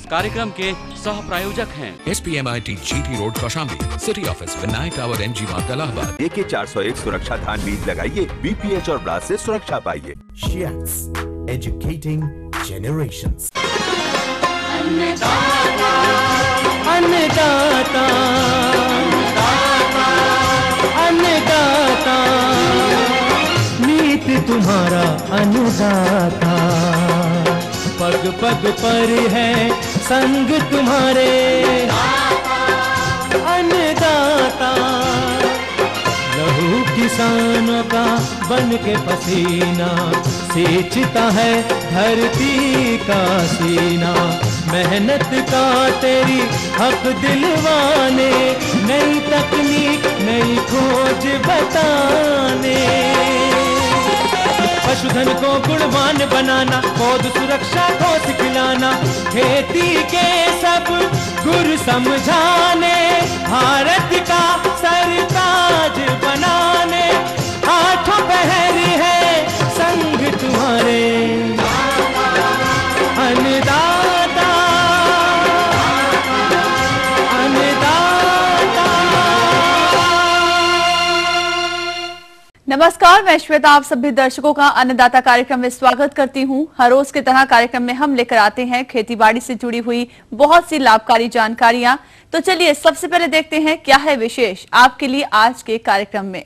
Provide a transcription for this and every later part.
कार्यक्रम के सह प्रायोजक हैं SPMIT GT road Kaushambi, city office Vinayak tower MG मार्ग इलाहाबाद। AK 401 सुरक्षा धान बीज लगाइए, BPH और ब्लास्ट से सुरक्षा पाइए। Shiats, educating generations. अन्नदाता, अन्नदाता, अन्नदाता, नीत तुम्हारा अन्नदाता, पग पग पर है संग तुम्हारे अन्नदाता, लहू किसानों का बन के पसीना सींचता है धरती का सीना, मेहनत का तेरी हक दिलवाने, नई तकनीक नई खोज बताने, पशुधन को गुणवान बनाना, पौध सुरक्षा को सिखलाना, खेती के सब गुर समझाने, भारत का सरताज बनाने, आठों पहर है संग तुम्हारे अन्नदाता, अन्नदाता। नमस्कार, मैं श्वेता आप सभी दर्शकों का अन्नदाता कार्यक्रम में स्वागत करती हूं। हर रोज की तरह कार्यक्रम में हम लेकर आते हैं खेतीबाड़ी से जुड़ी हुई बहुत सी लाभकारी जानकारियां। तो चलिए सबसे पहले देखते हैं क्या है विशेष आपके लिए आज के कार्यक्रम में।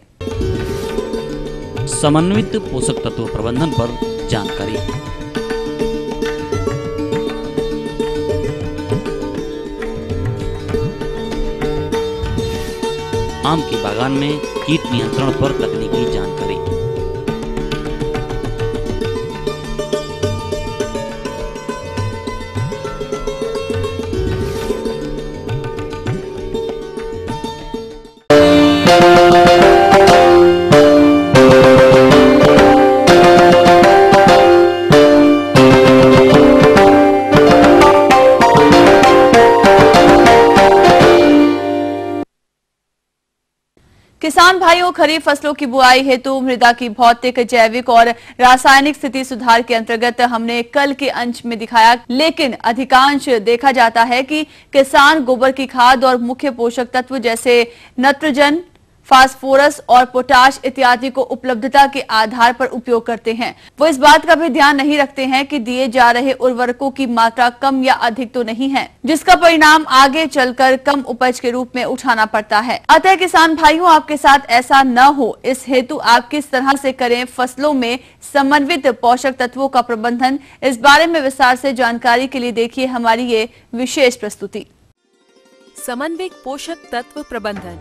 समन्वित पोषक तत्व प्रबंधन पर जानकारी। आम के बागान में कीट नियंत्रण पर तकनीकी जानकारी। किसान भाइयों, खरीफ फसलों की बुआई हेतु मृदा की भौतिक, जैविक और रासायनिक स्थिति सुधार के अंतर्गत हमने कल के अंश में दिखाया, लेकिन अधिकांश देखा जाता है कि किसान गोबर की खाद और मुख्य पोषक तत्व जैसे नाइट्रोजन, फास्फोरस और पोटाश इत्यादि को उपलब्धता के आधार पर उपयोग करते हैं। वो इस बात का भी ध्यान नहीं रखते हैं कि दिए जा रहे उर्वरकों की मात्रा कम या अधिक तो नहीं है, जिसका परिणाम आगे चलकर कम उपज के रूप में उठाना पड़ता है। अतः किसान भाइयों, आपके साथ ऐसा न हो, इस हेतु आप किस तरह से करें फसलों में समन्वित पोषक तत्वों का प्रबंधन, इस बारे में विस्तार से जानकारी के लिए देखिए हमारी ये विशेष प्रस्तुति। समन्वित पोषक तत्व प्रबंधन।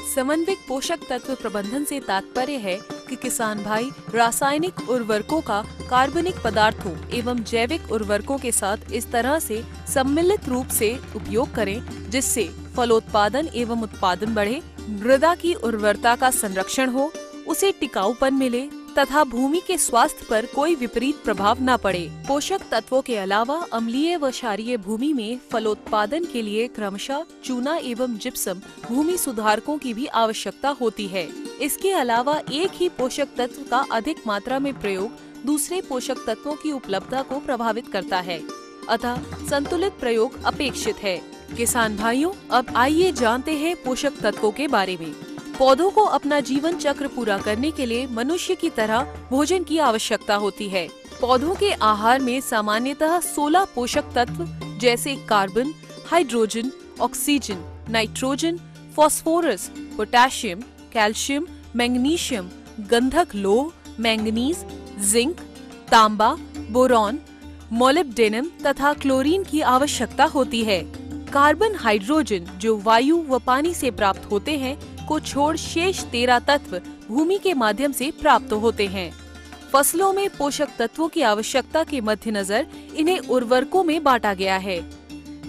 समन्वित पोषक तत्व प्रबंधन से तात्पर्य है कि किसान भाई रासायनिक उर्वरकों का कार्बनिक पदार्थों एवं जैविक उर्वरकों के साथ इस तरह से सम्मिलित रूप से उपयोग करें जिससे फलोत्पादन एवं उत्पादन बढ़े, मृदा की उर्वरता का संरक्षण हो, उसे टिकाऊपन मिले तथा भूमि के स्वास्थ्य पर कोई विपरीत प्रभाव न पड़े। पोषक तत्वों के अलावा अम्लीय व क्षारीय भूमि में फलोत्पादन के लिए क्रमशः चूना एवं जिप्सम भूमि सुधारकों की भी आवश्यकता होती है। इसके अलावा एक ही पोषक तत्व का अधिक मात्रा में प्रयोग दूसरे पोषक तत्वों की उपलब्धता को प्रभावित करता है, अतः संतुलित प्रयोग अपेक्षित है। किसान भाइयों, अब आइए जानते हैं पोषक तत्वों के बारे में। पौधों को अपना जीवन चक्र पूरा करने के लिए मनुष्य की तरह भोजन की आवश्यकता होती है। पौधों के आहार में सामान्यतः 16 पोषक तत्व जैसे carbon, hydrogen, oxygen, nitrogen, phosphorus, potassium, calcium, magnesium, गंधक लोह, मैंगनीज, जिंक, तांबा, बोरॉन, मोलिब्डेनम तथा क्लोरीन की आवश्यकता होती है। कार्बन, हाइड्रोजन जो वायु व पानी से प्राप्त होते हैं को छोड़ शेष 13 तत्व भूमि के माध्यम से प्राप्त होते हैं। फसलों में पोषक तत्वों की आवश्यकता के मद्देनजर इन्हें उर्वरकों में बांटा गया है।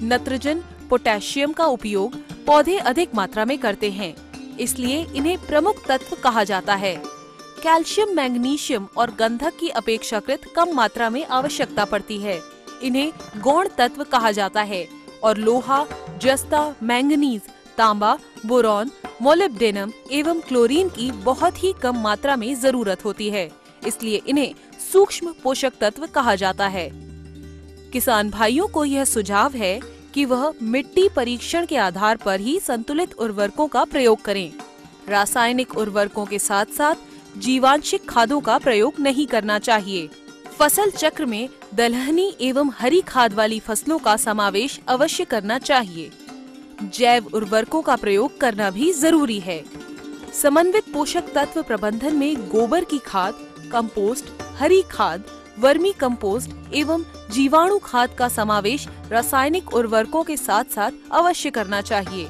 नाइट्रोजन, पोटेशियम का उपयोग पौधे अधिक मात्रा में करते हैं, इसलिए इन्हें प्रमुख तत्व कहा जाता है। कैल्शियम, मैग्नीशियम और गंधक की अपेक्षाकृत कम मात्रा में आवश्यकता पड़ती है, इन्हें गौण तत्व कहा जाता है। और लोहा, जस्ता, मैंगनीज, तांबा, बोरॉन, मोलिब्डेनम एवं क्लोरीन की बहुत ही कम मात्रा में जरूरत होती है, इसलिए इन्हें सूक्ष्म पोषक तत्व कहा जाता है। किसान भाइयों को यह सुझाव है कि वह मिट्टी परीक्षण के आधार पर ही संतुलित उर्वरकों का प्रयोग करें। रासायनिक उर्वरकों के साथ साथ जीवांशिक खादों का प्रयोग नहीं करना चाहिए। फसल चक्र में दलहनी एवं हरी खाद वाली फसलों का समावेश अवश्य करना चाहिए। जैव उर्वरकों का प्रयोग करना भी जरूरी है। समन्वित पोषक तत्व प्रबंधन में गोबर की खाद, कंपोस्ट, हरी खाद, वर्मी कंपोस्ट एवं जीवाणु खाद का समावेश रासायनिक उर्वरकों के साथ साथ अवश्य करना चाहिए।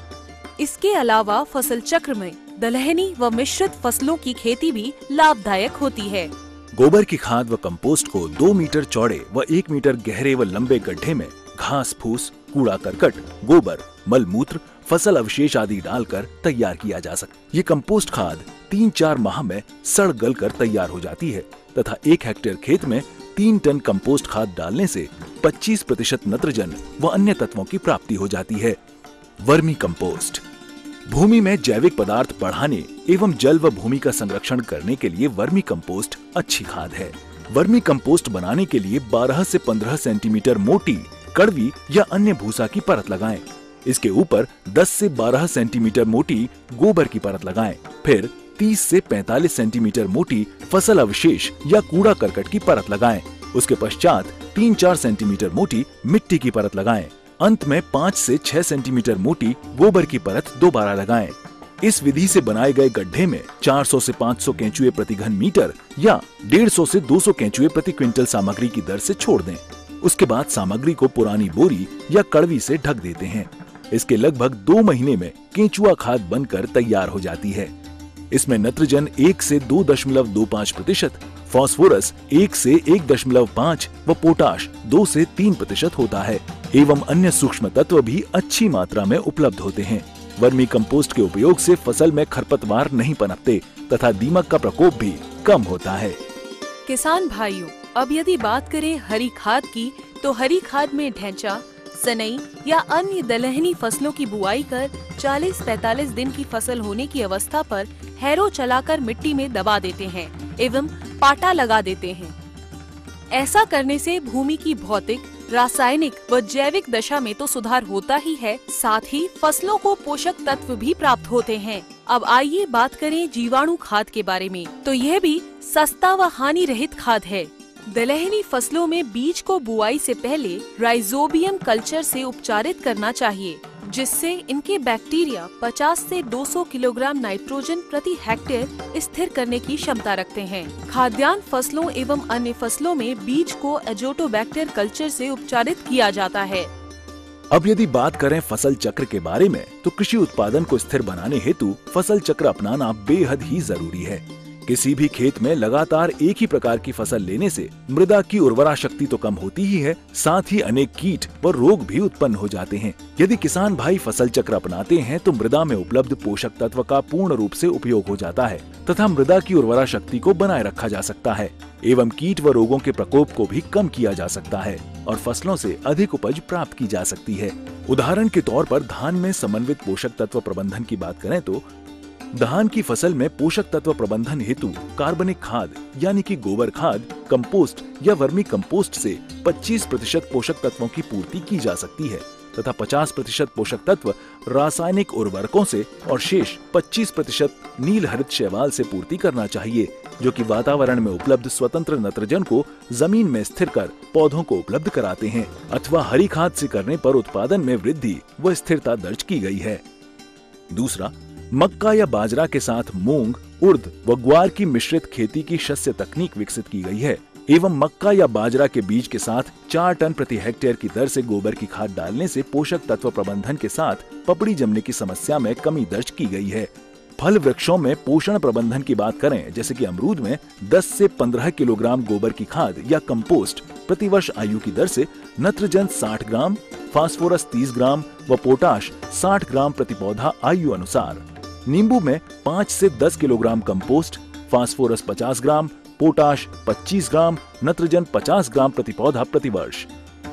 इसके अलावा फसल चक्र में दलहनी व मिश्रित फसलों की खेती भी लाभदायक होती है। गोबर की खाद व कंपोस्ट को 2 मीटर चौड़े व 1 मीटर गहरे व लंबे गड्ढे में घास फूस, कूड़ा करकट, गोबर, मल मूत्र, फसल अवशेष आदि डालकर तैयार किया जा सकता। ये कंपोस्ट खाद 3-4 माह में सड़ गल कर तैयार हो जाती है तथा 1 हेक्टेयर खेत में 3 टन कंपोस्ट खाद डालने से 25% नत्रजन व अन्य तत्वों की प्राप्ति हो जाती है। वर्मी कंपोस्ट भूमि में जैविक पदार्थ बढ़ाने एवं जल व भूमि का संरक्षण करने के लिए वर्मी कंपोस्ट अच्छी खाद है। वर्मी कंपोस्ट बनाने के लिए 12 से 15 सेंटीमीटर मोटी, कड़वी या अन्य भूसा की परत लगाएं। इसके ऊपर 10 से 12 सेंटीमीटर मोटी गोबर की परत लगाएं। फिर 30 से 45 सेंटीमीटर मोटी फसल अवशेष या कूड़ा करकट की परत लगाएं। उसके पश्चात 3-4 सेंटीमीटर मोटी मिट्टी की परत लगाएं। अंत में 5 से 6 सेंटीमीटर मोटी गोबर की परत दोबारा लगाएं। इस विधि से बनाए गए गड्ढे में 400 से 500 केंचुए प्रति घन मीटर या 150 से 200 केंचुए प्रति क्विंटल सामग्री की दर से छोड़ दें। उसके बाद सामग्री को पुरानी बोरी या कड़वी से ढक देते हैं। इसके लगभग 2 महीने में केंचुआ खाद बनकर तैयार हो जाती है। इसमें नत्रजन 1 से 2.25%, फास्फोरस 1 से 1.5 व पोटाश 2 से 3% होता है एवं अन्य सूक्ष्म तत्व भी अच्छी मात्रा में उपलब्ध होते हैं। वर्मी कंपोस्ट के उपयोग से फसल में खरपतवार नहीं पनपते तथा दीमक का प्रकोप भी कम होता है। किसान भाइयों, अब यदि बात करें हरी खाद की, तो हरी खाद में ढैंचा, सनई या अन्य दलहनी फसलों की बुआई कर 40-45 दिन की फसल होने की अवस्था पर हैरो चलाकर मिट्टी में दबा देते हैं एवं पाटा लगा देते हैं। ऐसा करने से भूमि की भौतिक, रासायनिक व जैविक दशा में तो सुधार होता ही है, साथ ही फसलों को पोषक तत्व भी प्राप्त होते हैं। अब आइए बात करें जीवाणु खाद के बारे में। तो यह भी सस्ता व हानि रहित खाद है। दलहनी फसलों में बीज को बुआई से पहले राइजोबियम कल्चर से उपचारित करना चाहिए, जिससे इनके बैक्टीरिया 50 से 200 किलोग्राम नाइट्रोजन प्रति हेक्टेयर स्थिर करने की क्षमता रखते हैं। खाद्यान्न फसलों एवं अन्य फसलों में बीज को एजोटोबैक्टर कल्चर से उपचारित किया जाता है। अब यदि बात करें फसल चक्र के बारे में, तो कृषि उत्पादन को स्थिर बनाने हेतु फसल चक्र अपनाना बेहद ही जरूरी है। किसी भी खेत में लगातार एक ही प्रकार की फसल लेने से मृदा की उर्वरा शक्ति तो कम होती ही है, साथ ही अनेक कीट व रोग भी उत्पन्न हो जाते हैं। यदि किसान भाई फसल चक्र अपनाते हैं तो मृदा में उपलब्ध पोषक तत्व का पूर्ण रूप से उपयोग हो जाता है तथा मृदा की उर्वरा शक्ति को बनाए रखा जा सकता है एवं कीट व रोगों के प्रकोप को भी कम किया जा सकता है और फसलों से अधिक उपज प्राप्त की जा सकती है। उदाहरण के तौर पर धान में समन्वित पोषक तत्व प्रबंधन की बात करें तो धान की फसल में पोषक तत्व प्रबंधन हेतु कार्बनिक खाद यानी कि गोबर खाद, कंपोस्ट या वर्मी कंपोस्ट से 25% पोषक तत्वों की पूर्ति की जा सकती है तथा 50% पोषक तत्व रासायनिक उर्वरकों से और शेष 25% नील हरित शैवाल से पूर्ति करना चाहिए, जो कि वातावरण में उपलब्ध स्वतंत्र नत्रजन को जमीन में स्थिर कर पौधों को उपलब्ध कराते हैं अथवा हरी खाद से करने पर उत्पादन में वृद्धि व स्थिरता दर्ज की गई है। दूसरा, मक्का या बाजरा के साथ मूंग, उर्द व ग्वार की मिश्रित खेती की शस्य तकनीक विकसित की गई है एवं मक्का या बाजरा के बीज के साथ 4 टन प्रति हेक्टेयर की दर से गोबर की खाद डालने से पोषक तत्व प्रबंधन के साथ पपड़ी जमने की समस्या में कमी दर्ज की गई है। फल वृक्षों में पोषण प्रबंधन की बात करें, जैसे कि अमरूद में 10 से 15 किलोग्राम गोबर की खाद या कंपोस्ट प्रतिवर्ष आयु की दर से नत्रजन 60 ग्राम, फास्फोरस 30 ग्राम व पोटाश 60 ग्राम प्रति पौधा आयु अनुसार। नींबू में 5 से 10 किलोग्राम कंपोस्ट, फास्फोरस 50 ग्राम, पोटाश 25 ग्राम, नत्रजन 50 ग्राम प्रति पौधा प्रति वर्ष।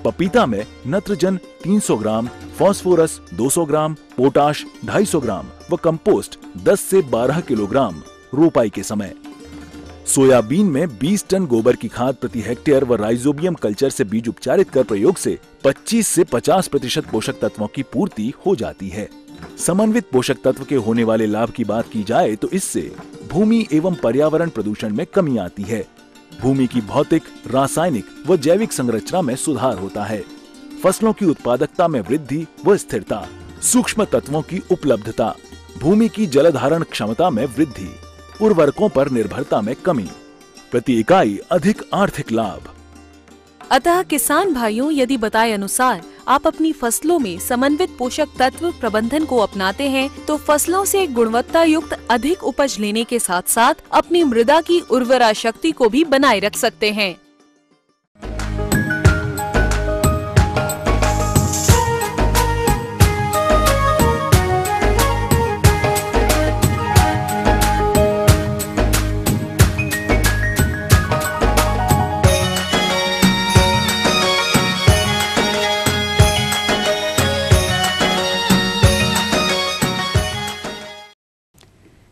पपीता में नत्रजन 300 ग्राम, फास्फोरस 200 ग्राम, पोटाश 250 ग्राम व कंपोस्ट 10 से 12 किलोग्राम रोपाई के समय। सोयाबीन में 20 टन गोबर की खाद प्रति हेक्टेयर व राइजोबियम कल्चर से बीज उपचारित कर प्रयोग से 25 से 50% पोषक तत्वों की पूर्ति हो जाती है। समन्वित पोषक तत्व के होने वाले लाभ की बात की जाए तो इससे भूमि एवं पर्यावरण प्रदूषण में कमी आती है। भूमि की भौतिक, रासायनिक व जैविक संरचना में सुधार होता है। फसलों की उत्पादकता में वृद्धि व स्थिरता, सूक्ष्म तत्वों की उपलब्धता, भूमि की जलधारण क्षमता में वृद्धि, उर्वरकों पर निर्भरता में कमी, प्रति इकाई अधिक आर्थिक लाभ। अतः किसान भाइयों, यदि बताए अनुसार आप अपनी फसलों में समन्वित पोषक तत्व प्रबंधन को अपनाते हैं तो फसलों से गुणवत्ता युक्त अधिक उपज लेने के साथ साथ अपनी मृदा की उर्वरा शक्ति को भी बनाए रख सकते हैं।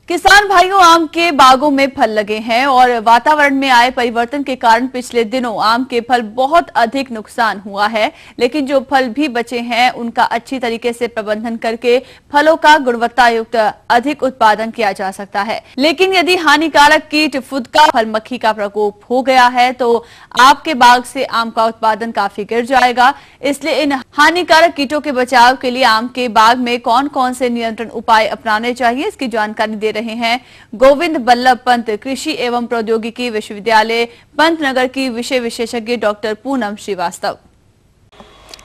किसान भाइयों, आम के बागों में फल लगे हैं और वातावरण में आए परिवर्तन के कारण पिछले दिनों आम के फल बहुत अधिक नुकसान हुआ है। लेकिन जो फल भी बचे हैं उनका अच्छी तरीके से प्रबंधन करके फलों का गुणवत्ता युक्त अधिक उत्पादन किया जा सकता है। लेकिन यदि हानिकारक कीट फुदका फल मक्खी का प्रकोप हो गया है तो आपके बाग से आम का उत्पादन काफी गिर जाएगा। इसलिए इन हानिकारक कीटों के बचाव के लिए आम के बाग में कौन कौन से नियंत्रण उपाय अपनाने चाहिए, इसकी जानकारी दे रहे हैं गोविंद बल्लभ पंत, कृषि एवं प्रौद्योगिकी विश्वविद्यालय पंतनगर की विषय विशेषज्ञ डॉक्टर पूनम श्रीवास्तव।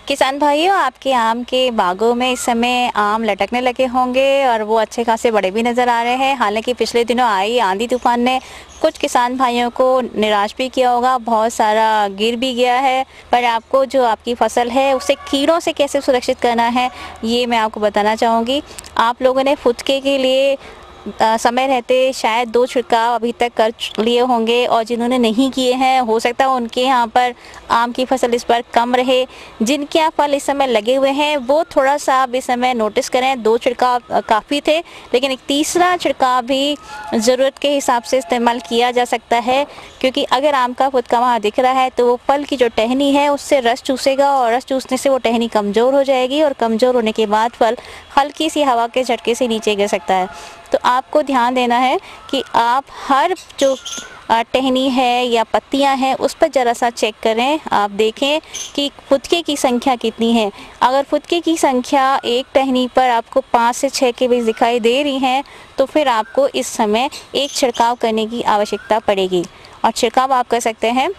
किसान भाइयों, आपके आम के बागों में इस समय आम लटकने लगे होंगे और वो अच्छे खासे बड़े भी नज़र आ रहे हैं। हालांकि पिछले दिनों आई आंधी तूफान ने कुछ किसान भाइयों को निराश भी किया होगा, बहुत सारा गिर भी गया है। पर आपको जो आपकी फसल है उसे कीड़ों से कैसे सुरक्षित करना है ये मैं आपको बताना चाहूँगी। आप लोगों ने फुदके के लिए समय रहते शायद 2 छिड़काव अभी तक कर लिए होंगे और जिन्होंने नहीं किए हैं हो सकता है उनके यहाँ पर आम की फसल इस बार कम रहे। जिनके यहाँ फल इस समय लगे हुए हैं वो थोड़ा सा आप इस समय नोटिस करें। 2 छिड़काव काफ़ी थे, लेकिन एक तीसरा छिड़काव भी ज़रूरत के हिसाब से इस्तेमाल किया जा सकता है, क्योंकि अगर आम का फुदका वहाँ दिख रहा है तो वो फल की जो टहनी है उससे रस चूसेगा और रस चूसने से वो टहनी कमज़ोर हो जाएगी और कमज़ोर होने के बाद फल हल्की सी हवा के झटके से नीचे गिर सकता है। तो आपको ध्यान देना है कि आप हर जो टहनी है या पत्तियां हैं उस पर ज़रा सा चेक करें। आप देखें कि फुदके की संख्या कितनी है। अगर फुदके की संख्या एक टहनी पर आपको 5 से 6 के बीच दिखाई दे रही हैं तो फिर आपको इस समय एक छिड़काव करने की आवश्यकता पड़ेगी। और छिड़काव आप कर सकते हैं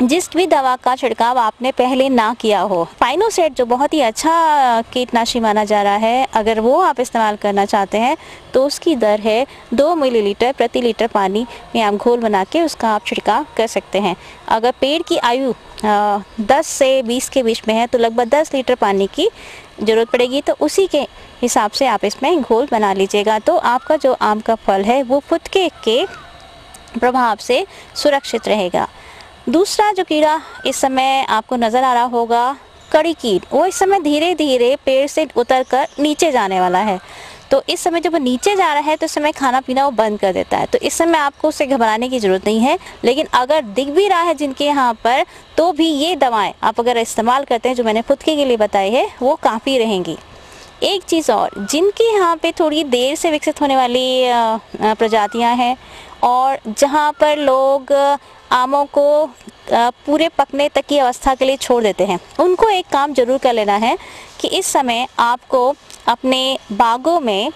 जिस भी दवा का छिड़काव आपने पहले ना किया हो। फाइनोसेट जो बहुत ही अच्छा कीटनाशी माना जा रहा है, अगर वो आप इस्तेमाल करना चाहते हैं तो उसकी दर है 2 मिलीलीटर प्रति लीटर पानी में आप घोल बना के उसका आप छिड़काव कर सकते हैं। अगर पेड़ की आयु 10 से 20 के बीच में है तो लगभग 10 लीटर पानी की ज़रूरत पड़ेगी, तो उसी के हिसाब से आप इसमें घोल बना लीजिएगा। तो आपका जो आम का फल है वो फुदके के प्रभाव से सुरक्षित रहेगा। दूसरा जो कीड़ा इस समय आपको नज़र आ रहा होगा, कड़ी कीट, वो इस समय धीरे धीरे पेड़ से उतरकर नीचे जाने वाला है। तो इस समय जब वो नीचे जा रहा है तो इस समय खाना पीना वो बंद कर देता है। तो इस समय आपको उससे घबराने की ज़रूरत नहीं है। लेकिन अगर दिख भी रहा है जिनके यहाँ पर, तो भी ये दवाएँ आप अगर इस्तेमाल करते हैं जो मैंने फुदके के लिए बताई है वो काफ़ी रहेंगी। एक चीज़ और, जिनके यहाँ पे थोड़ी देर से विकसित होने वाली प्रजातियाँ हैं और जहाँ पर लोग आमों को पूरे पकने तक की अवस्था के लिए छोड़ देते हैं, उनको एक काम जरूर कर लेना है कि इस समय आपको अपने बागों में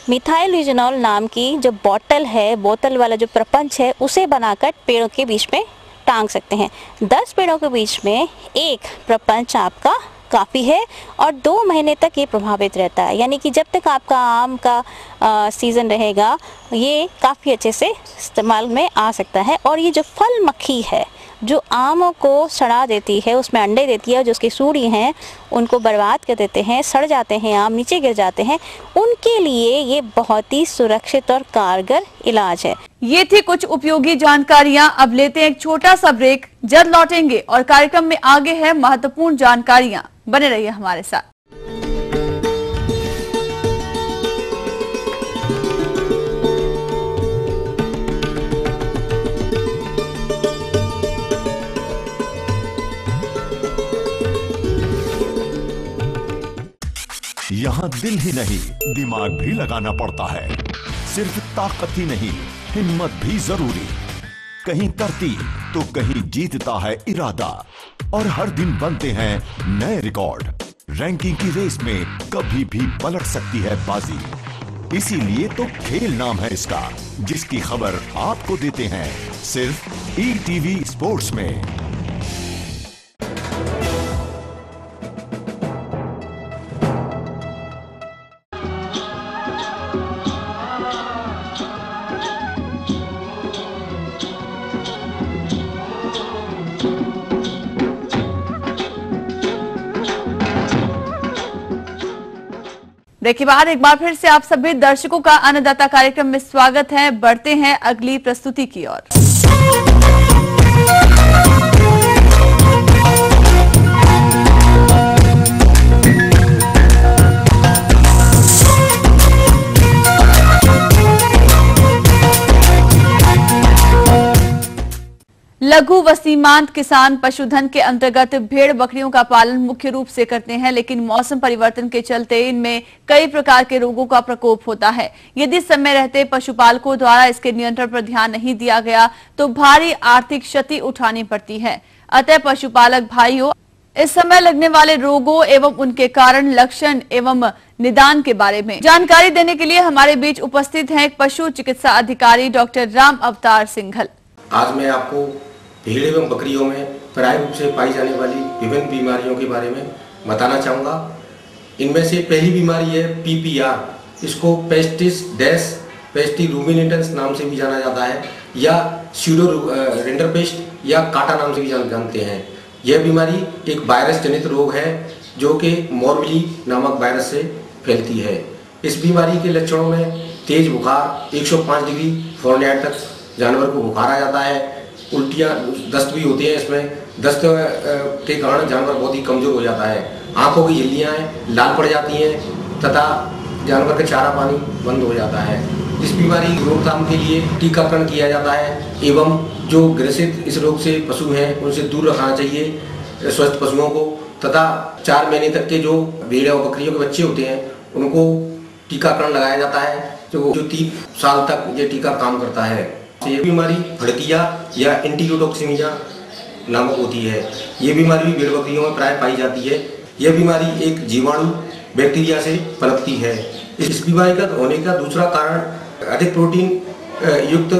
मिथाइल यूजेनॉल नाम की जो बोतल है, बोतल वाला जो प्रपंच है, उसे बनाकर पेड़ों के बीच में टांग सकते हैं। 10 पेड़ों के बीच में एक प्रपंच आपका काफ़ी है और 2 महीने तक ये प्रभावित रहता है। यानी कि जब तक आपका आम का सीज़न रहेगा ये काफ़ी अच्छे से इस्तेमाल में आ सकता है। और ये जो फल मक्खी है जो आमों को सड़ा देती है, उसमें अंडे देती है, जो उसकी सूढ़ी हैं उनको बर्बाद कर देते हैं, सड़ जाते हैं, आम नीचे गिर जाते हैं, उनके लिए ये बहुत ही सुरक्षित और कारगर इलाज है। ये थी कुछ उपयोगी जानकारियां। अब लेते हैं एक छोटा सा ब्रेक, जल्द लौटेंगे और कार्यक्रम में आगे है महत्वपूर्ण जानकारियां। बने रहिए हमारे साथ। यहाँ दिल ही नहीं दिमाग भी लगाना पड़ता है। सिर्फ ताकत ही नहीं हिम्मत भी जरूरी। कहीं तरतीब तो कहीं जीतता है इरादा और हर दिन बनते हैं नए रिकॉर्ड। रैंकिंग की रेस में कभी भी पलट सकती है बाजी। इसीलिए तो खेल नाम है इसका, जिसकी खबर आपको देते हैं सिर्फ ईटीवी स्पोर्ट्स में। ब्रेक के बाद एक बार फिर से आप सभी दर्शकों का अन्नदाता कार्यक्रम में स्वागत है। बढ़ते हैं अगली प्रस्तुति की ओर। लघु व सीमांत किसान पशुधन के अंतर्गत भेड़ बकरियों का पालन मुख्य रूप से करते हैं, लेकिन मौसम परिवर्तन के चलते इनमें कई प्रकार के रोगों का प्रकोप होता है। यदि समय रहते पशुपालकों द्वारा इसके नियंत्रण पर ध्यान नहीं दिया गया तो भारी आर्थिक क्षति उठानी पड़ती है। अतः पशुपालक भाइयों, इस समय लगने वाले रोगों एवं उनके कारण, लक्षण एवं निदान के बारे में जानकारी देने के लिए हमारे बीच उपस्थित हैं पशु चिकित्सा अधिकारी डॉक्टर राम अवतार सिंघल। आज मैं आपको भेड़ एवं बकरियों में प्राय रूप से पाई जाने वाली विभिन्न बीमारियों के बारे में बताना चाहूँगा। इनमें से पहली बीमारी है PPR। इसको पेस्टिस डेस पेस्टी रूमिनेटेंस नाम से भी जाना जाता है, या स्यूडो रिंडरपेस्ट या काटा नाम से भी जानते हैं। यह बीमारी एक वायरस जनित रोग है जो कि मोरबली नामक वायरस से फैलती है। इस बीमारी के लक्षणों में तेज बुखार, 105 डिग्री फ़ारेनहाइट तक जानवर को बुखार आ जाता है। उल्टियाँ, दस्त भी होती है। इसमें दस्त के कारण जानवर बहुत ही कमजोर हो जाता है। आंखों की झिल्लियाँ लाल पड़ जाती हैं तथा जानवर का चारा पानी बंद हो जाता है। इस बीमारी की रोकथाम के लिए टीकाकरण किया जाता है एवं जो ग्रसित इस रोग से पशु हैं उनसे दूर रखना चाहिए स्वस्थ पशुओं को, तथा 4 महीने तक के जो भेड़ और बकरियों के बच्चे होते हैं उनको टीकाकरण लगाया जाता है जो 30 साल तक ये टीका काम करता है। ये बीमारी फड़किया या एंटीरोटॉक्सिमिया नामक होती है। ये बीमारी भी भेड़ बकरियों में प्राय पाई जाती है। यह बीमारी एक जीवाणु बैक्टीरिया से पनपती है। इस बीमारी का होने का दूसरा कारण अधिक प्रोटीन युक्त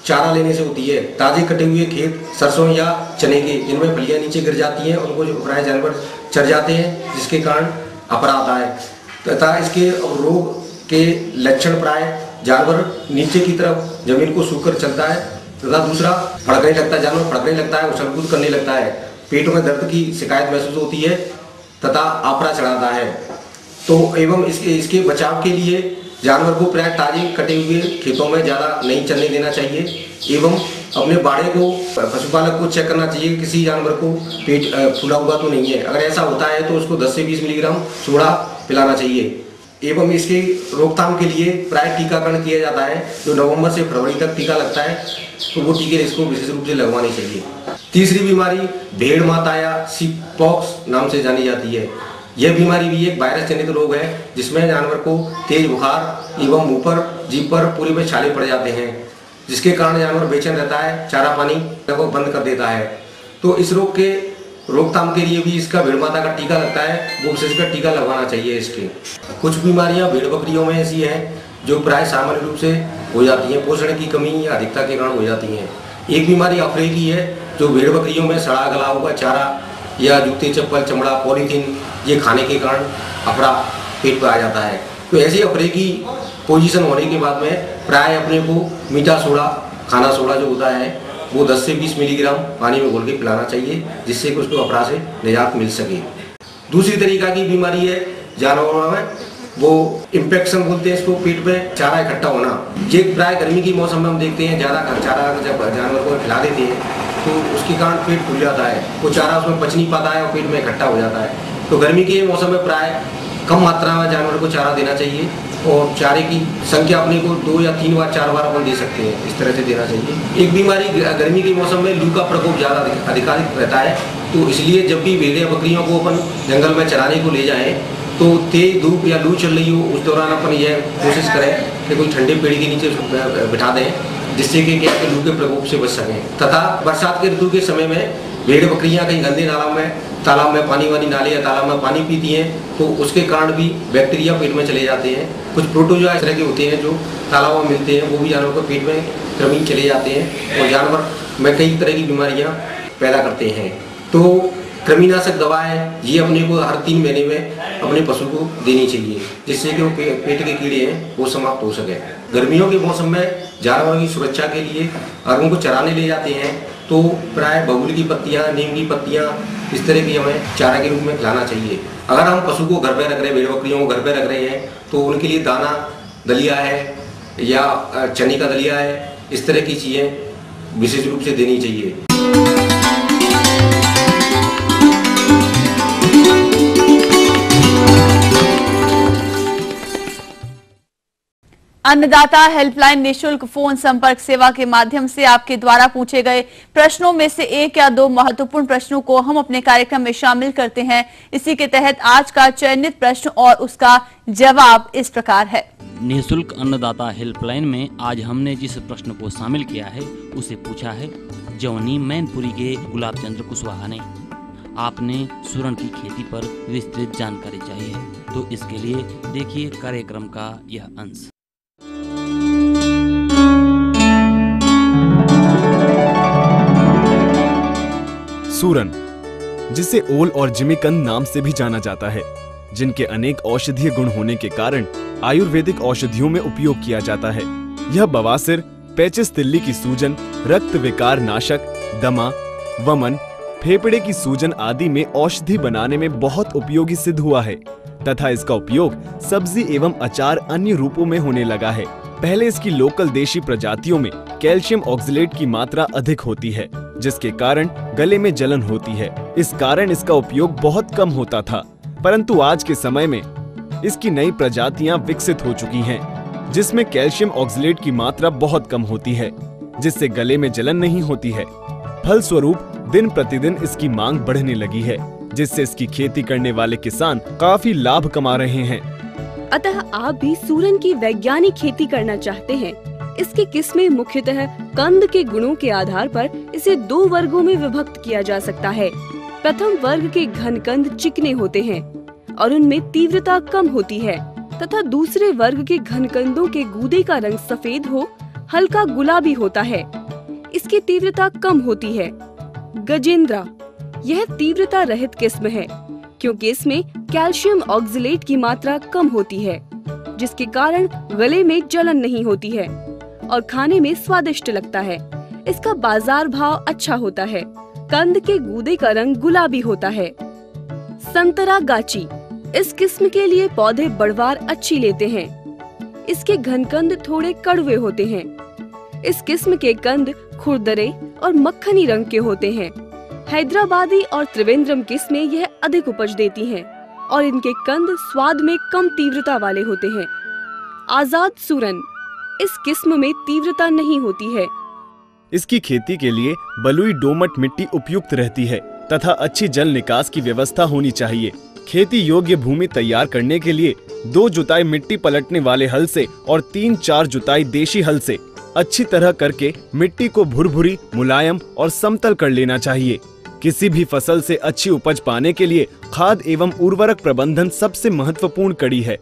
चारा लेने से होती है। ताजे कटे हुए खेत, सरसों या चने के, जिनमें फलियां नीचे गिर जाती हैं, उनको जो प्राय जानवर चढ़ जाते हैं, जिसके कारण अपरा आता है। तथा इसके रोग के लक्षण प्राय जानवर नीचे की तरफ जमीन को सूखकर चलता है, तथा दूसरा फड़कने लगता है, जानवर फड़कने लगता है, उछल कूद करने लगता है, पेट में दर्द की शिकायत महसूस होती है तथा आपरा चढ़ाता है। तो एवं इसके बचाव के लिए जानवर को प्राय ताजे कटे हुए खेतों में ज़्यादा नहीं चलने देना चाहिए एवं अपने बाड़े को पशुपालक को चेक करना चाहिए कि किसी जानवर को पेट फूला हुआ तो नहीं है। अगर ऐसा होता है तो उसको 10 से 20 मिलीग्राम सोडा पिलाना चाहिए। एवं इसके रोकथाम के लिए प्राय टीकाकरण किया जाता है। जो नवंबर से फरवरी तक टीका लगता है तो वो टीके इसको विशेष रूप से लगवाने चाहिए। तीसरी बीमारी भेड़ माता या सीपॉक्स नाम से जानी जाती है। यह बीमारी भी एक वायरस जनित रोग है जिसमें जानवर को तेज बुखार एवं मुंह पर, जीभ पर पूरे में छाले पड़ जाते हैं, जिसके कारण जानवर बेचैन रहता है, चारा पानी लगभग बंद कर देता है। तो इस रोग के रोकथाम के लिए भी इसका भेड़ माता का टीका लगता है, वो विशेषकर टीका लगवाना चाहिए इसके। कुछ बीमारियां भेड़ बकरियों में ऐसी हैं जो प्राय सामान्य रूप से हो जाती हैं, पोषण की कमी या अधिकता के कारण हो जाती हैं। एक बीमारी अफरे की है जो भेड़ बकरियों में सड़ा गला हुआ चारा या जूते, चप्पल, चमड़ा, पॉलीथीन ये खाने के कारण अफरा पेट पर आ जाता है। तो ऐसी अफरे की पोजीशन होने के बाद में प्राय अपने को मीठा सोडा, खाना सोडा जो होता है वो 10 से 20 मिलीग्राम पानी में घोल के पिलाना चाहिए, जिससे कि उसको अफरा से निजात मिल सके। दूसरी तरीका की बीमारी है जानवरों में, वो इन्फेक्शन बोलते हैं इसको, पेट में चारा इकट्ठा होना। ये प्राय गर्मी के मौसम में हम देखते हैं ज़्यादा चारा जब जानवर को खिला देते हैं तो उसके कारण पेट फूल जाता है, वो चारा उसमें पच नहीं पाता है और पेट में इकट्ठा हो जाता है। तो गर्मी के मौसम में प्राय कम मात्रा में जानवर को चारा देना चाहिए और चारे की संख्या अपने को 2 या 3 बार 4 बार अपन दे सकते हैं, इस तरह से देना चाहिए। एक बीमारी गर्मी के मौसम में लू का प्रकोप ज़्यादा अधिकाधिक रहता है, तो इसलिए जब भी भेड़ या बकरियों को अपन जंगल में चराने को ले जाएं तो तेज धूप या लू चल रही हो उस दौरान अपन यह कोशिश करें कि कोई ठंडे पेड़ के नीचे बिठा दें, जिससे कि क्या लू के प्रकोप से बच सकें। तथा बरसात के ऋतु के समय में भेड़ बकरियां कहीं गंदे तालाब में पानी वानी नाले या तालाब में पानी पीती हैं, तो उसके कारण भी बैक्टीरिया पेट में चले जाते हैं। कुछ प्रोटोजोआ इस तरह के होते हैं जो तालाबों में मिलते हैं, वो भी जानवर के पेट में क्रमिक चले जाते हैं और जानवर में कई तरह की बीमारियां पैदा करते हैं। तो कृमिनाशक दवाएं ये अपने को हर 3 महीने में अपने पशु को देनी चाहिए, जिससे कि वो पेट के कीड़े हैं वो समाप्त हो सके। गर्मियों के मौसम में जानवरों की सुरक्षा के लिए अगर उनको चराने ले जाते हैं तो प्राय बबूल की पत्तियां, नीम की पत्तियां इस तरह की हमें चारा के रूप में खिलाना चाहिए। अगर हम पशु को घर पे रख रहे हैं, भेड़ बकरियों को घर पे रख रहे हैं, तो उनके लिए दाना दलिया है या चने का दलिया है, इस तरह की चीज़ें विशेष रूप से देनी चाहिए। अन्नदाता हेल्पलाइन निःशुल्क फोन संपर्क सेवा के माध्यम से आपके द्वारा पूछे गए प्रश्नों में से 1 या 2 महत्वपूर्ण प्रश्नों को हम अपने कार्यक्रम में शामिल करते हैं। इसी के तहत आज का चयनित प्रश्न और उसका जवाब इस प्रकार है। निःशुल्क अन्नदाता हेल्पलाइन में आज हमने जिस प्रश्न को शामिल किया है उसे पूछा है जौनी मैनपुरी के गुलाब चंद्र कुशवाहा ने। आपने सूरन की खेती पर विस्तृत जानकारी चाहिए, तो इसके लिए देखिए कार्यक्रम का यह अंश। सूरन, जिसे ओल और जिमीकंद नाम से भी जाना जाता है, जिनके अनेक औषधीय गुण होने के कारण आयुर्वेदिक औषधियों में उपयोग किया जाता है। यह बवासीर, पेचिस तिल्ली की सूजन, रक्त विकार नाशक, दमा, वमन, फेफड़े की सूजन आदि में औषधि बनाने में बहुत उपयोगी सिद्ध हुआ है तथा इसका उपयोग सब्जी एवं अचार अन्य रूपों में होने लगा है। पहले इसकी लोकल देशी प्रजातियों में कैल्शियम ऑक्सलेट की मात्रा अधिक होती है, जिसके कारण गले में जलन होती है। इस कारण इसका उपयोग बहुत कम होता था, परंतु आज के समय में इसकी नई प्रजातियां विकसित हो चुकी हैं, जिसमें कैल्शियम ऑक्सलेट की मात्रा बहुत कम होती है, जिससे गले में जलन नहीं होती है। फलस्वरूप दिन प्रतिदिन इसकी मांग बढ़ने लगी है, जिससे इसकी खेती करने वाले किसान काफी लाभ कमा रहे हैं। अतः आप भी सूरन की वैज्ञानिक खेती करना चाहते हैं। इसकी किस्में मुख्यतः कंद के गुणों के आधार पर इसे 2 वर्गों में विभक्त किया जा सकता है। प्रथम वर्ग के घनकंद चिकने होते हैं और उनमें तीव्रता कम होती है, तथा दूसरे वर्ग के घनकंदों के गूदे का रंग सफेद हो हल्का गुलाबी होता है। इसकी तीव्रता कम होती है। गजेंद्रा, यह तीव्रता रहित किस्म है, क्योंकि इसमें कैल्शियम ऑक्सलेट की मात्रा कम होती है, जिसके कारण गले में जलन नहीं होती है और खाने में स्वादिष्ट लगता है। इसका बाजार भाव अच्छा होता है। कंद के गूदे का रंग गुलाबी होता है। संतरा गाची, इस किस्म के लिए पौधे बढ़वार अच्छी लेते हैं। इसके घनकंद थोड़े कड़वे होते हैं। इस किस्म के कंद खुरदरे और मक्खनी रंग के होते हैं। हैदराबादी और त्रिवेंद्रम किस्में यह अधिक उपज देती हैं और इनके कंद स्वाद में कम तीव्रता वाले होते हैं। आजाद सूरन, इस किस्म में तीव्रता नहीं होती है। इसकी खेती के लिए बलुई दोमट मिट्टी उपयुक्त रहती है तथा अच्छी जल निकास की व्यवस्था होनी चाहिए। खेती योग्य भूमि तैयार करने के लिए 2 जुताई मिट्टी पलटने वाले हल से और 3-4 जुताई देशी हल से अच्छी तरह करके मिट्टी को भुरभुरी, मुलायम और समतल कर लेना चाहिए। किसी भी फसल से अच्छी उपज पाने के लिए खाद एवं उर्वरक प्रबंधन सबसे महत्वपूर्ण कड़ी है।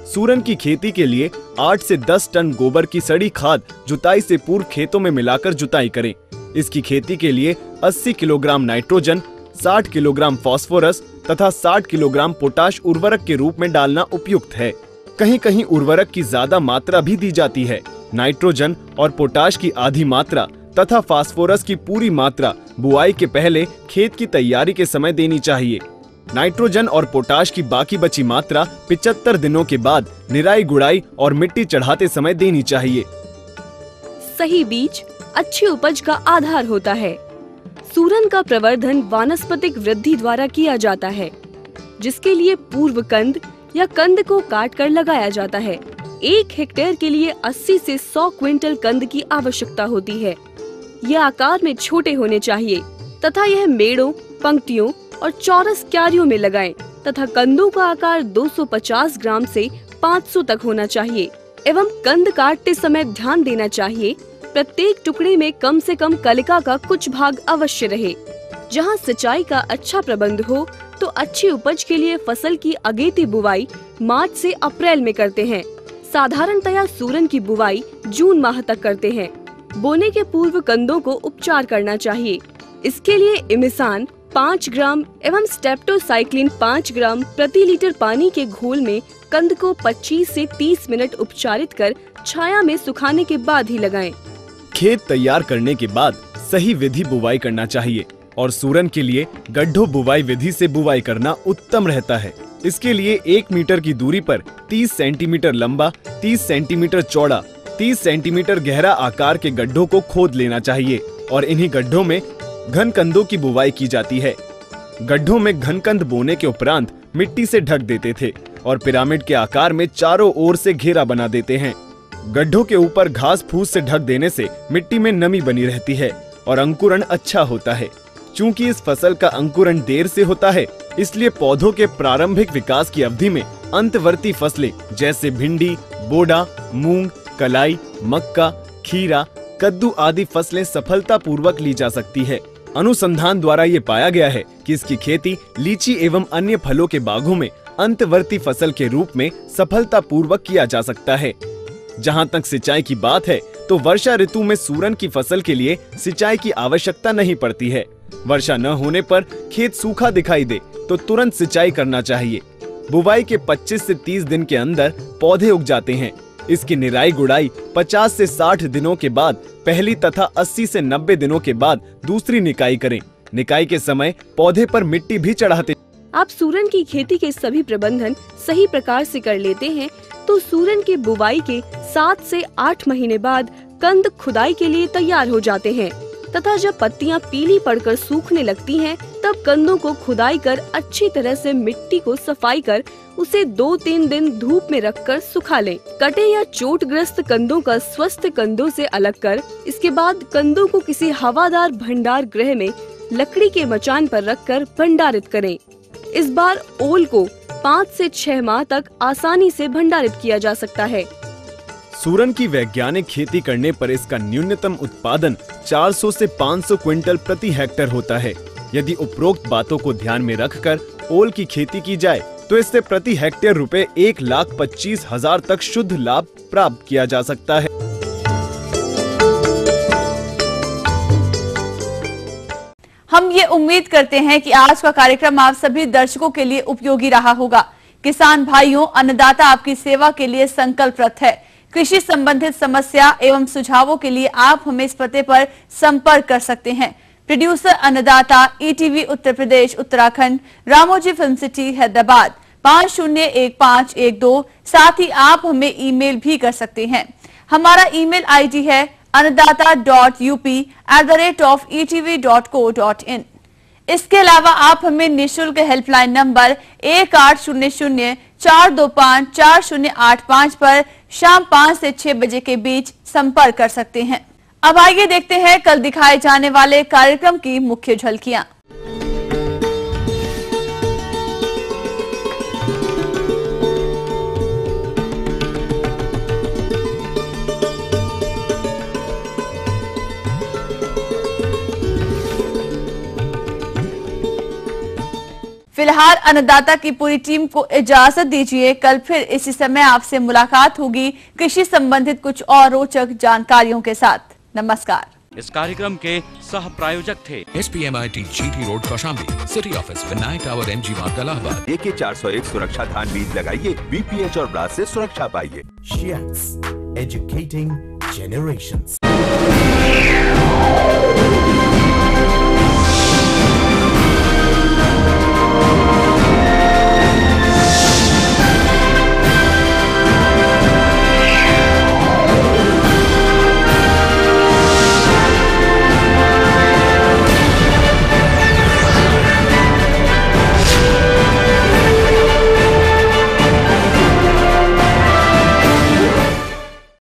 सूरन की खेती के लिए 8 से 10 टन गोबर की सड़ी खाद जुताई से पूर्व खेतों में मिलाकर जुताई करें। इसकी खेती के लिए 80 किलोग्राम नाइट्रोजन, 60 किलोग्राम फास्फोरस तथा 60 किलोग्राम पोटाश उर्वरक के रूप में डालना उपयुक्त है। कहीं कहीं उर्वरक की ज्यादा मात्रा भी दी जाती है। नाइट्रोजन और पोटाश की आधी मात्रा तथा फास्फोरस की पूरी मात्रा बुआई के पहले खेत की तैयारी के समय देनी चाहिए। नाइट्रोजन और पोटाश की बाकी बची मात्रा 75 दिनों के बाद निराई गुड़ाई और मिट्टी चढ़ाते समय देनी चाहिए। सही बीज अच्छी उपज का आधार होता है। सूरन का प्रवर्धन वानस्पतिक वृद्धि द्वारा किया जाता है, जिसके लिए पूर्व कंद या कंद को काट कर लगाया जाता है। 1 हेक्टेयर के लिए 80 से 100 क्विंटल कंद की आवश्यकता होती है। यह आकार में छोटे होने चाहिए तथा यह मेड़ों, पंक्तियों और चौरस क्यारियों में लगाएं। तथा कंदों का आकार 250 ग्राम से 500 तक होना चाहिए एवं कंद काटते समय ध्यान देना चाहिए प्रत्येक टुकड़े में कम से कम कलिका का कुछ भाग अवश्य रहे। जहां सिंचाई का अच्छा प्रबंध हो तो अच्छी उपज के लिए फसल की अगेती बुवाई मार्च से अप्रैल में करते हैं। साधारणतया सूरन की बुवाई जून माह तक करते हैं। बोने के पूर्व कंदों को उपचार करना चाहिए। इसके लिए इमिसान 5 ग्राम एवं स्टेप्टोसाइक्लिन 5 ग्राम प्रति लीटर पानी के घोल में कंद को 25 से 30 मिनट उपचारित कर छाया में सुखाने के बाद ही लगाएं। खेत तैयार करने के बाद सही विधि बुवाई करना चाहिए और सूरन के लिए गड्ढों बुवाई विधि से बुवाई करना उत्तम रहता है। इसके लिए 1 मीटर की दूरी पर 30 सेंटीमीटर लंबा, 30 सेंटीमीटर चौड़ा, 30 सेंटीमीटर गहरा आकार के गड्ढों को खोद लेना चाहिए और इन्हीं गड्ढों में घन कंदों की बुवाई की जाती है। गड्ढों में घन कंद बोने के उपरांत मिट्टी से ढक देते थे और पिरामिड के आकार में चारों ओर से घेरा बना देते हैं। गड्ढों के ऊपर घास फूस से ढक देने से मिट्टी में नमी बनी रहती है और अंकुरण अच्छा होता है। चूंकि इस फसल का अंकुरण देर से होता है, इसलिए पौधों के प्रारंभिक विकास की अवधि में अंतवर्ती फसलें जैसे भिंडी, बोड़ा, मूंग, कलाई, मक्का, खीरा, कद्दू आदि फसलें सफलता पूर्वक ली जा सकती है। अनुसंधान द्वारा ये पाया गया है कि इसकी खेती लीची एवं अन्य फलों के बागों में अंतवर्ती फसल के रूप में सफलता पूर्वक किया जा सकता है। जहाँ तक सिंचाई की बात है तो वर्षा ऋतु में सूरन की फसल के लिए सिंचाई की आवश्यकता नहीं पड़ती है। वर्षा न होने पर खेत सूखा दिखाई दे तो तुरंत सिंचाई करना चाहिए। बुवाई के 25 से 30 दिन के अंदर पौधे उग जाते हैं। इसकी निराई गुड़ाई 50 से 60 दिनों के बाद पहली तथा 80 से 90 दिनों के बाद दूसरी निकाई करें। निकाई के समय पौधे पर मिट्टी भी चढ़ाते। आप सूरन की खेती के सभी प्रबंधन सही प्रकार से कर लेते हैं तो सूरन के बुवाई के 7 से 8 महीने बाद कंद खुदाई के लिए तैयार हो जाते हैं तथा जब पत्तियां पीली पड़कर सूखने लगती हैं, तब कंदों को खुदाई कर अच्छी तरह से मिट्टी को सफाई कर उसे 2-3 दिन धूप में रखकर सुखा लें। कटे या चोटग्रस्त कंदों का स्वस्थ कंदों से अलग कर इसके बाद कंदों को किसी हवादार भंडार गृह में लकड़ी के मचान पर रखकर भंडारित करें। इस बार ओल को 5 से 6 माह तक आसानी से भंडारित किया जा सकता है। सूरन की वैज्ञानिक खेती करने पर इसका न्यूनतम उत्पादन 400 से 500 क्विंटल प्रति हेक्टेयर होता है। यदि उपरोक्त बातों को ध्यान में रखकर ओल की खेती की जाए तो इससे प्रति हेक्टेयर रुपए 1,25,000 तक शुद्ध लाभ प्राप्त किया जा सकता है। हम ये उम्मीद करते हैं कि आज का कार्यक्रम आप सभी दर्शकों के लिए उपयोगी रहा होगा। किसान भाइयों, अन्नदाता आपकी सेवा के लिए संकल्परत है। कृषि संबंधित समस्या एवं सुझावों के लिए आप हमें इस पते पर संपर्क कर सकते हैं। प्रोड्यूसर अन्नदाता, ETV Uttar Pradesh Uttarakhand, Ramoji film city Hyderabad 501512। साथ ही आप हमें ईमेल भी कर सकते हैं। हमारा ईमेल आईडी है annadata.up@etv.co.in। इसके अलावा आप हमें निःशुल्क हेल्पलाइन नंबर 1800-425-4085 पर शाम 5 से 6 बजे के बीच संपर्क कर सकते हैं। अब आइए देखते हैं कल दिखाए जाने वाले कार्यक्रम की मुख्य झलकियां। फिलहाल अन्नदाता की पूरी टीम को इजाजत दीजिए। कल फिर इसी समय आपसे मुलाकात होगी कृषि संबंधित कुछ और रोचक जानकारियों के साथ। नमस्कार। इस कार्यक्रम के सह प्रायोजक थे SPMIT GT road Kaushambi, city office Vinayak tower MG मार्ग इलाहाबाद। AK 401 सुरक्षा धान बीज लगाइए, BPH और ब्रास से सुरक्षा पाइए। Shiats, educating generations.